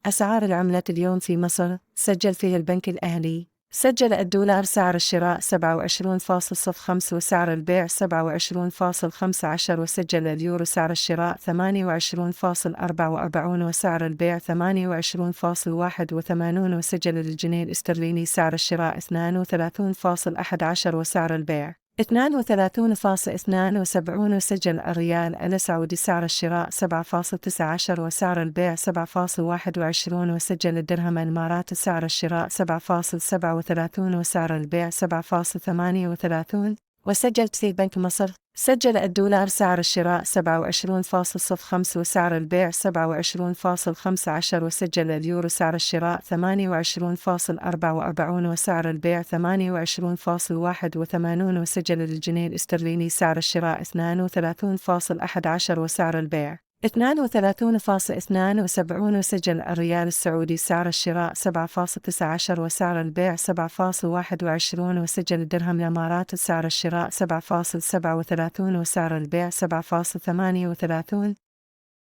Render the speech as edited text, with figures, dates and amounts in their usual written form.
أسعار العملات اليوم في مصر. سجل فيه البنك الأهلي. سجل الدولار سعر الشراء 27.05 وسعر البيع 27.15، وسجل اليورو سعر الشراء 28.44 وسعر البيع 28.81، وسجل الجنيه الاسترليني سعر الشراء 32.11 وسعر البيع 32.72، وسجل الريال السعودي سعر الشراء 7.19 وسعر البيع 7.21، وسجل الدرهم الإماراتي سعر الشراء 7.37 وسعر البيع 7.38، وسجل في بنك مصر. سجل الدولار سعر الشراء 27.05 وسعر البيع 27.15، وسجل اليورو سعر الشراء 28.44 وسعر البيع 28.81، وسجل الجنيه الاسترليني سعر الشراء 32.11 وسعر البيع 32.72، وسجل الريال السعودي سعر الشراء 7.19 وسعر البيع 7.21، وسجل الدرهم الإماراتي سعر الشراء 7.37 وسعر البيع 7.38.